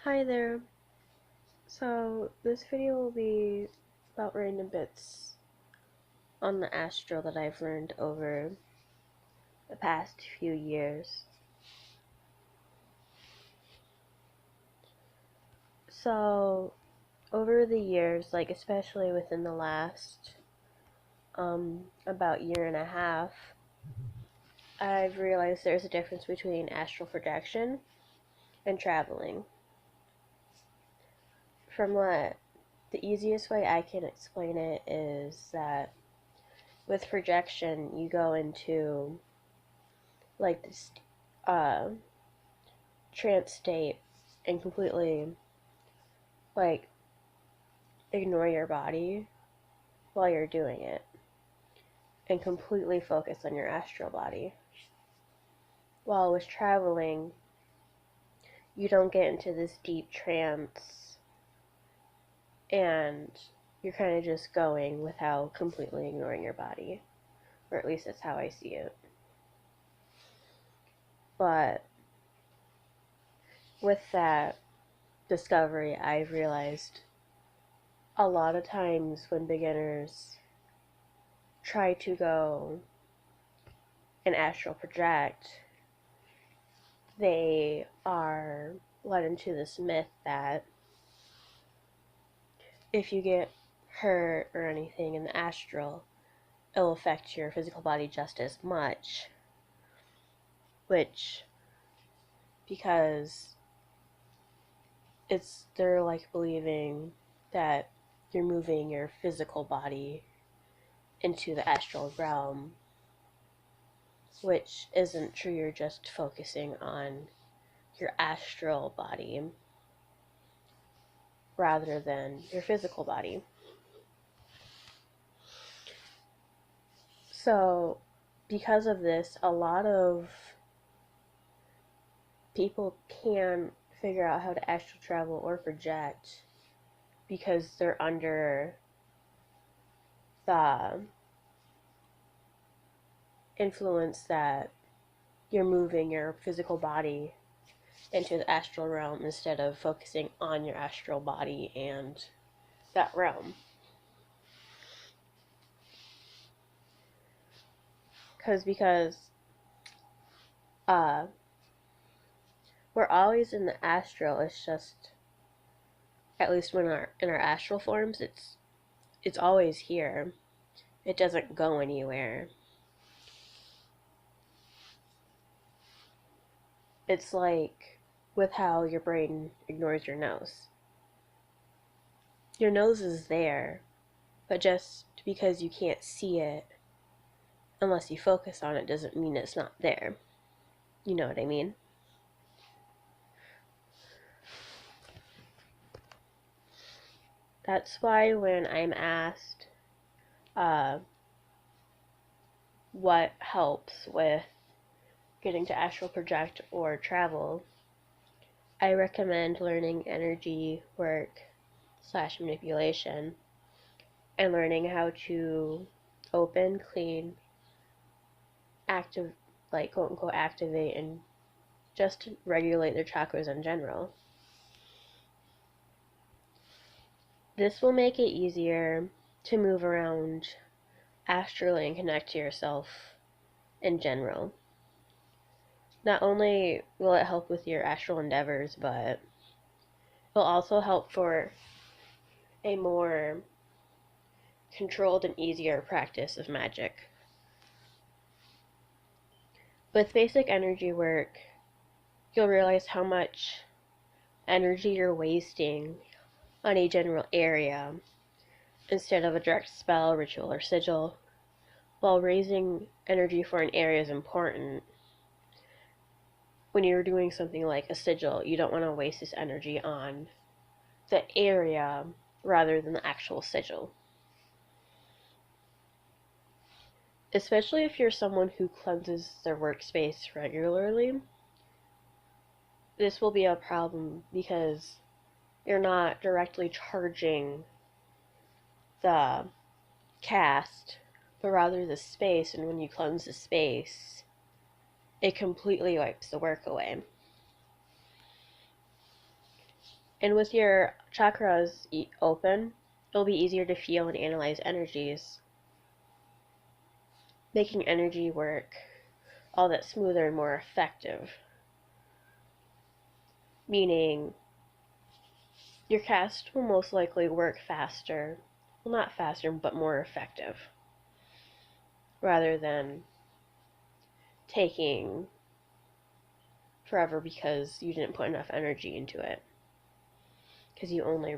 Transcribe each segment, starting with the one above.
Hi there. So, this video will be about random bits on the Astral that I've learned over the past few years. So, over the years, like especially within the last about year and a half, I've realized there's a difference between astral projection and traveling. From what the easiest way I can explain it is that with projection, you go into like this uh, trance state and completely like ignore your body while you're doing it and completely focus on your astral body. While with traveling, you don't get into this deep trance and you're kind of just going without completely ignoring your body, or at least that's how I see it. But with that discovery, I've realized a lot of times when beginners try to go and astral project, they are led into this myth that if you get hurt or anything in the astral, it'll affect your physical body just as much. Which, because they're like believing that you're moving your physical body into the astral realm, which isn't true. You're just focusing on your astral body rather than your physical body. So, because of this, a lot of people can figure out how to astral travel or project because they're under the influence that you're moving your physical body into the astral realm instead of focusing on your astral body and that realm. Because uh, we're always in the astral. It's just, at least when in our astral forms, it's always here. It doesn't go anywhere. It's like with how your brain ignores your nose. Your nose is there, but just because you can't see it unless you focus on it doesn't mean it's not there. You know what I mean? That's why when I'm asked what helps with getting to astral project or travel, I recommend learning energy work / manipulation and learning how to open, clean, active, like quote unquote activate, and just regulate their chakras in general. This will make it easier to move around astrally and connect to yourself in general. Not only will it help with your astral endeavors, but it will also help for a more controlled and easier practice of magic. With basic energy work, you'll realize how much energy you're wasting on a general area instead of a direct spell, ritual, or sigil. While raising energy for an area is important, when you're doing something like a sigil, you don't want to waste this energy on the area rather than the actual sigil. Especially if you're someone who cleanses their workspace regularly, this will be a problem because you're not directly charging the cast, but rather the space, and when you cleanse the space, it completely wipes the work away. And with your chakras open, it'll be easier to feel and analyze energies, making energy work all that smoother and more effective. Meaning, your cast will most likely work faster, well, not faster, but more effective, rather than taking forever because you didn't put enough energy into it. Because you only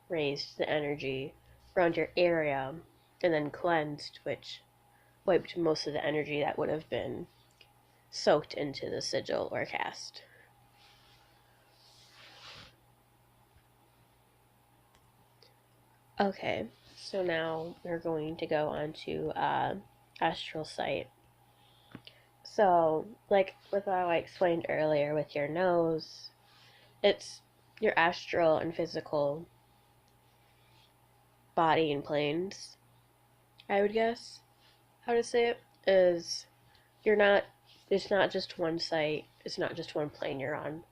raised the energy around your area and then cleansed, which wiped most of the energy that would have been soaked into the sigil or cast. Okay, so now we're going to go on to astral sight. So, like with what I explained earlier with your nose, it's your astral and physical body and planes, I would guess. How to say it is it's not just one sight, it's not just one plane you're on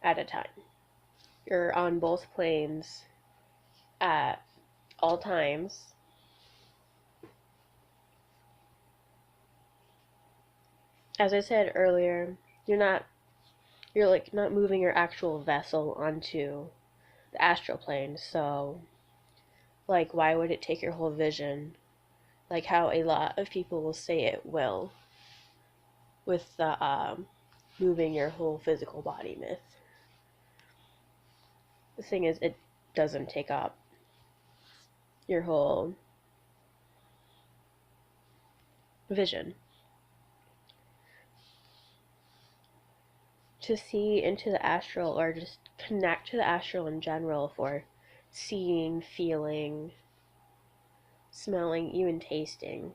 at a time. You're on both planes at all times. As I said earlier, you're like not moving your actual vessel onto the astral plane, so like why would it take your whole vision? Like how a lot of people will say it will with the moving your whole physical body myth. The thing is, it doesn't take up your whole vision. To see into the astral or just connect to the astral in general for seeing, feeling, smelling, even tasting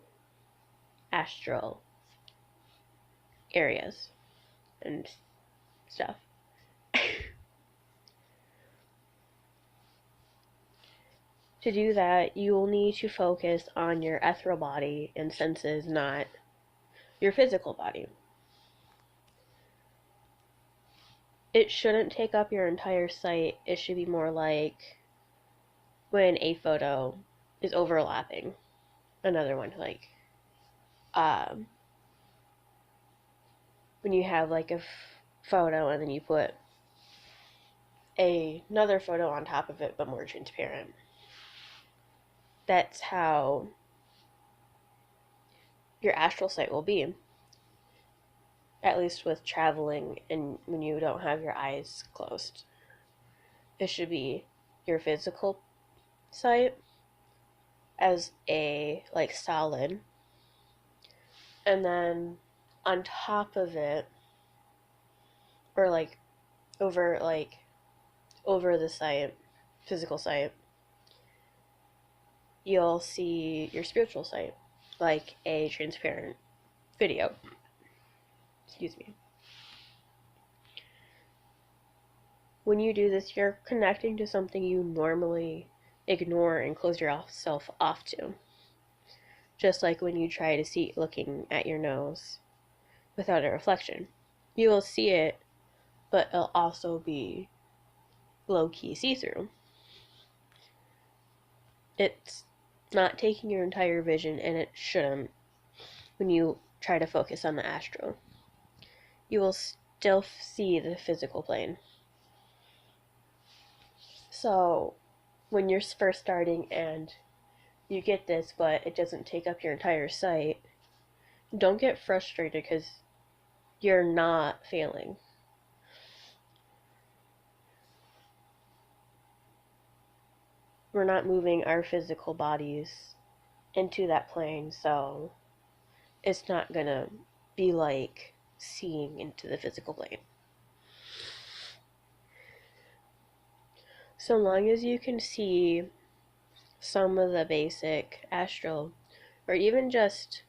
astral areas and stuff. To do that, you will need to focus on your ethereal body and senses, not your physical body. It shouldn't take up your entire sight. It should be more like when a photo is overlapping another one, like when you have like a photo and then you put another photo on top of it but more transparent. That's how your astral sight will be, at least with traveling and when you don't have your eyes closed. It should be your physical sight as a like solid, and then on top of it, or over the sight, physical sight, you'll see your spiritual sight, like a transparent video. Excuse me. When you do this, you're connecting to something you normally ignore and close yourself off to. Just like when you try to see looking at your nose without a reflection. You will see it, but it'll also be low-key see-through. It's not taking your entire vision, and it shouldn't when you try to focus on the astral. You will still see the physical plane. So, when you're first starting and you get this, but it doesn't take up your entire sight, don't get frustrated because you're not failing. We're not moving our physical bodies into that plane, so it's not gonna be like seeing into the physical plane. So long as you can see some of the basic astral, or even just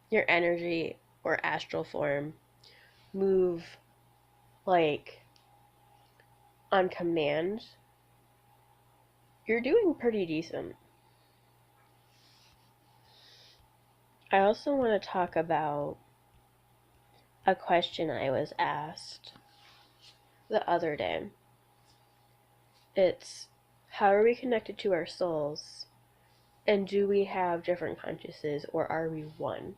your energy or astral form move like on command, you're doing pretty decent. I also want to talk about a question I was asked the other day. It's how are we connected to our souls? And do we have different consciousnesses or are we one?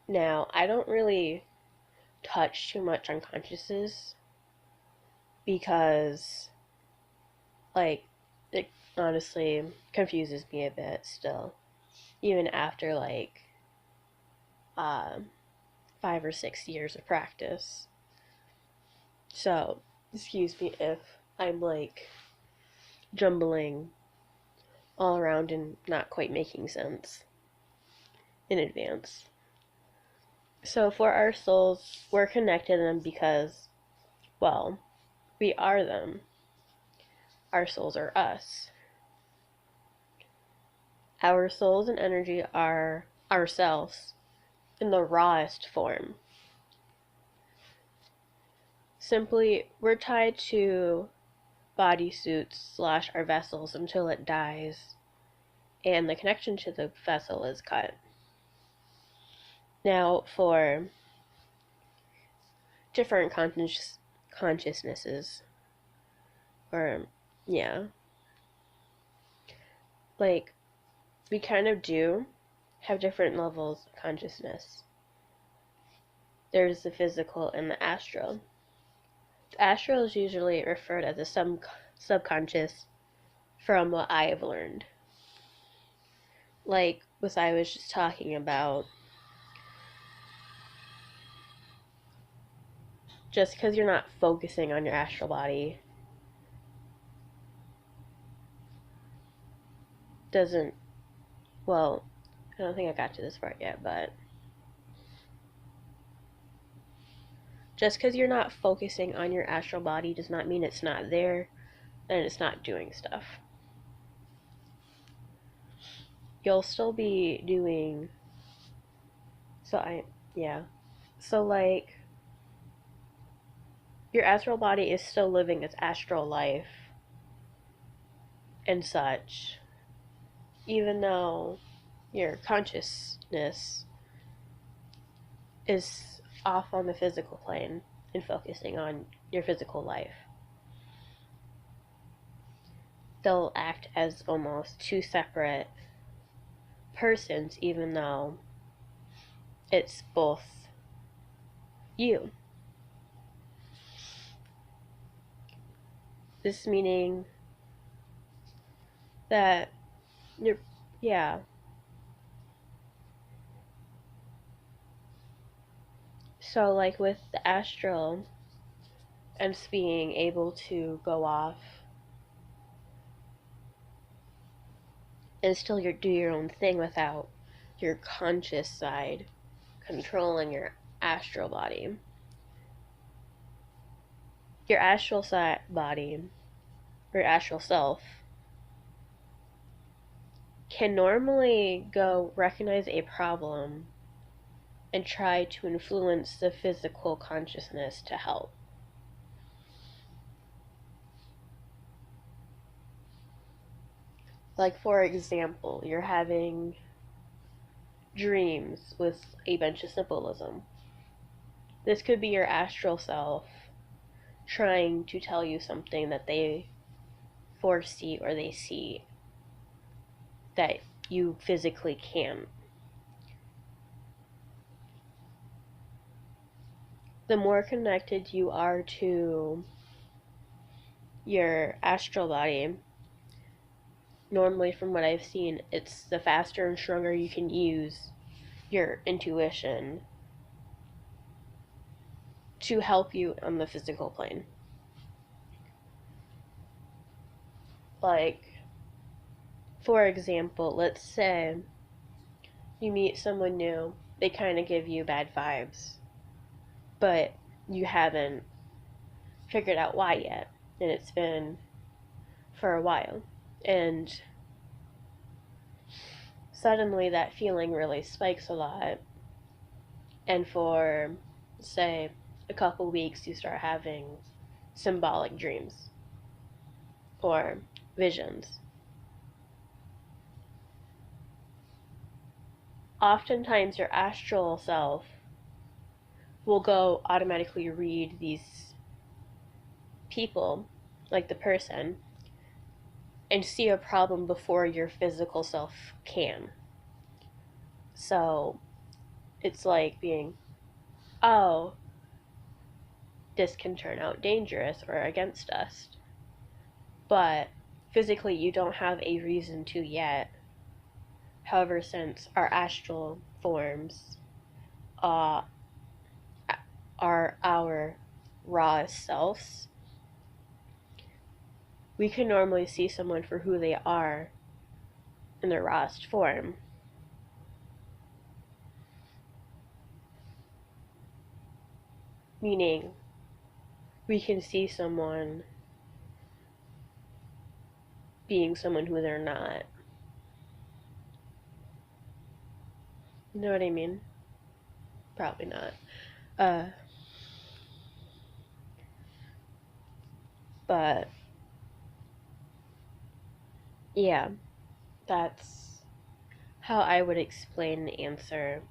Now, I don't really touch too much on consciousness because, like, it honestly confuses me a bit still, even after, like, uh, 5 or 6 years of practice. So, excuse me if I'm, like, jumbling all around and not quite making sense in advance. So, for our souls, we're connected to them because, well, we are them. Our souls are us. Our souls and energy are ourselves in the rawest form. Simply, we're tied to bodysuits / our vessels until it dies and the connection to the vessel is cut. Now, for different consciousnesses, or yeah, like we kind of do have different levels of consciousness. There's the physical and the astral. The astral is usually referred as the subconscious from what I have learned. Like what I was just talking about, just because you're not focusing on your astral body doesn't, well, I don't think I got to this part yet, but just because you're not focusing on your astral body does not mean it's not there and it's not doing stuff. You'll still be doing, so like, your astral body is still living its astral life and such, even though your consciousness is off on the physical plane and focusing on your physical life. They'll act as almost two separate persons, even though it's both you. This meaning that you're, yeah. So, like with the astral and being able to go off and still do your own thing without your conscious side controlling your astral body. Your astral body, or astral self, can normally go recognize a problem and try to influence the physical consciousness to help. Like, for example, you're having dreams with a bunch of symbolism. This could be your astral self trying to tell you something that they foresee or they see that you physically can't. The more connected you are to your astral body, normally from what I've seen, it's the faster and stronger you can use your intuition to help you on the physical plane. Like, for example, let's say you meet someone new, they kind of give you bad vibes, but you haven't figured out why yet, and it's been for a while, and suddenly that feeling really spikes a lot, and for, say, a couple weeks you start having symbolic dreams or visions. Oftentimes your astral self will go automatically read these people like the person, and see a problem before your physical self can. So it's like being, oh, this can turn out dangerous or against us. But physically, you don't have a reason to yet. However, since our astral forms uh, are our rawest selves, we can normally see someone for who they are in their rawest form. Meaning, we can see someone being someone who they're not. You know what I mean? Probably not. Uh, but yeah, that's how I would explain and answer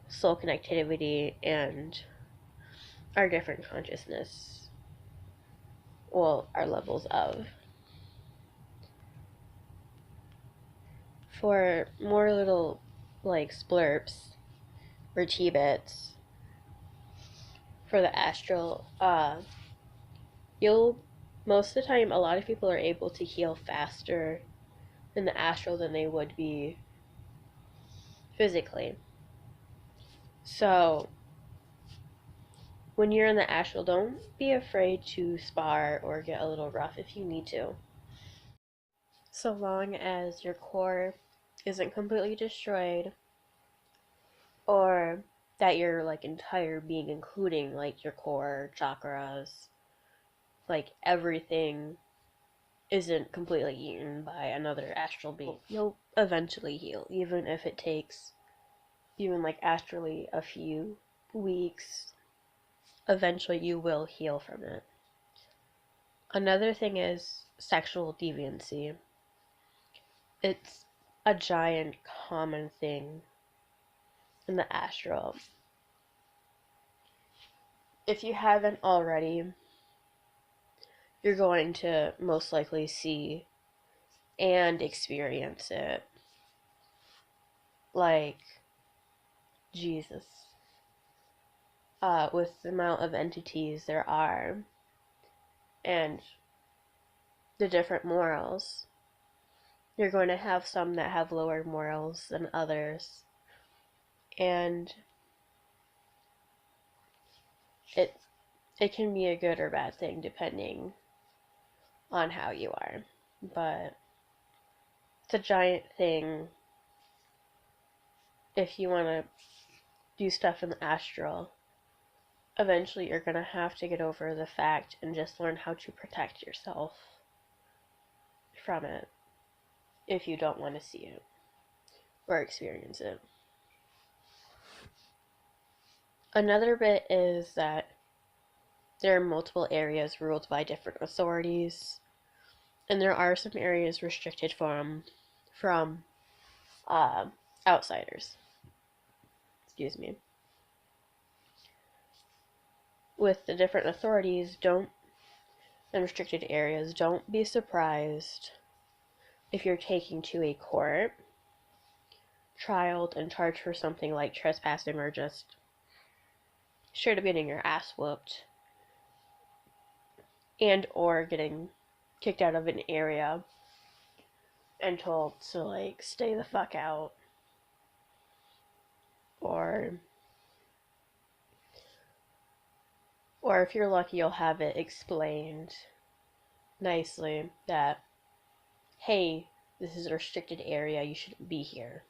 soul connectivity and our different consciousness. Well, our levels of. For more little like splurps or T-bits for the astral, you'll most of the time a lot of people are able to heal faster in the astral than they would be physically. So when you're in the astral, don't be afraid to spar or get a little rough if you need to. So long as your core isn't completely destroyed, or that your like entire being, including like your core chakras, like everything isn't completely eaten by another astral being, you'll eventually heal, even if it takes even like astrally a few weeks. Eventually you will heal from it. Another thing is sexual deviancy. It's a giant common thing in the astral. If you haven't already, you're going to most likely see and experience it. Like, Jesus. With the amount of entities there are and the different morals, you're going to have some that have lower morals than others. And it can be a good or bad thing depending on how you are. But it's a giant thing if you want to do stuff in the astral. Eventually you're going to have to get over the fact and just learn how to protect yourself from it if you don't want to see it or experience it. Another bit is that there are multiple areas ruled by different authorities, and there are some areas restricted from outsiders. Excuse me. With the different authorities, and restricted areas, don't be surprised if you're taken to a court, trialed, and charged for something like trespassing or just straight up getting your ass whooped, and or getting kicked out of an area and told to like stay the fuck out, or if you're lucky you'll have it explained nicely that, hey, this is a restricted area, you shouldn't be here.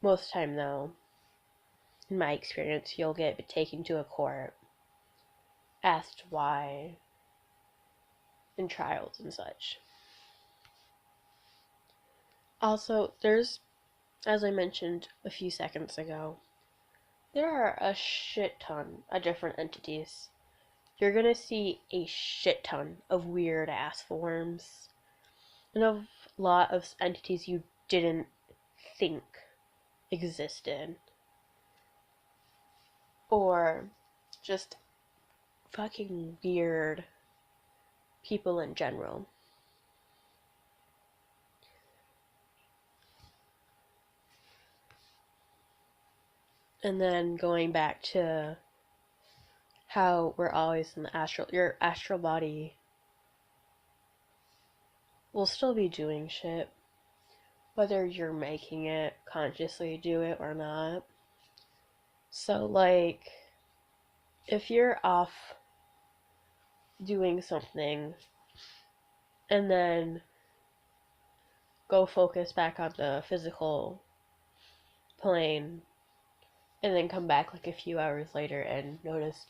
Most of the time though, in my experience, you'll get taken to a court, asked why, in trials and such. Also, there's, as I mentioned a few seconds ago, there are a shit ton of different entities. You're gonna see a shit ton of weird ass forms and a lot of entities you didn't think existed, or just fucking weird people in general. And then going back to how we're always in the your astral body will still be doing shit, whether you're making it consciously do it or not. So, like, if you're off doing something and then go focus back on the physical plane and then come back like a few hours later and notice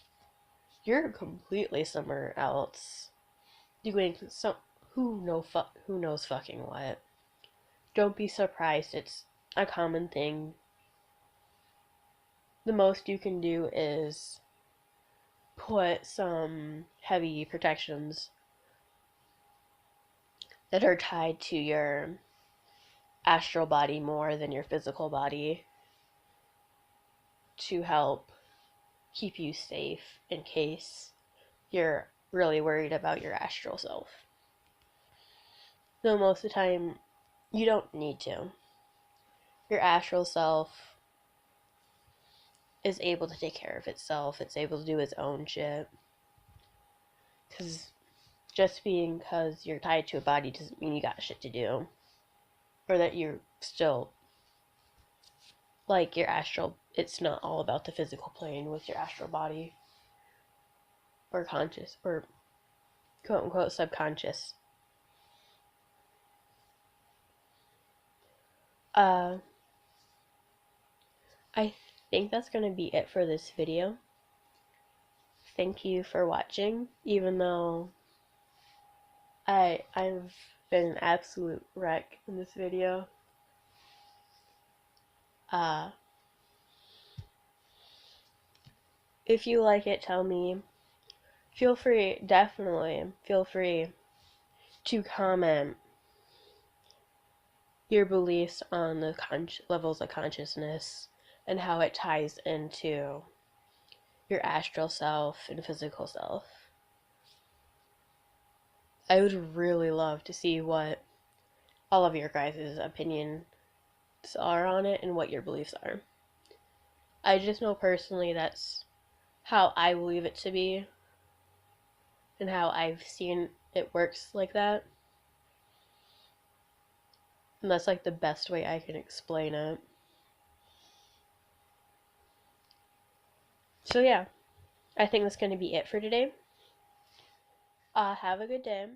you're completely somewhere else doing some who knows fucking what. Don't be surprised, it's a common thing. The most you can do is put some heavy protections that are tied to your astral body more than your physical body to help keep you safe in case you're really worried about your astral self. Though most of the time, you don't need to. Your astral self is able to take care of itself. It's able to do its own shit. Because just because you're tied to a body doesn't mean you got shit to do. Or that you're still, like, your astral, it's not all about the physical plane with your astral body. Or conscious, or quote unquote subconscious. I think that's going to be it for this video. Thank you for watching, even though I've been an absolute wreck in this video. If you like it, tell me. Definitely feel free to comment your beliefs on the levels of consciousness and how it ties into your astral self and physical self. I would really love to see what all of your guys' opinions are on it and what your beliefs are. I just know personally that's how I believe it to be and how I've seen it works like that. And that's like the best way I can explain it. So yeah, I think that's going to be it for today. Have a good day.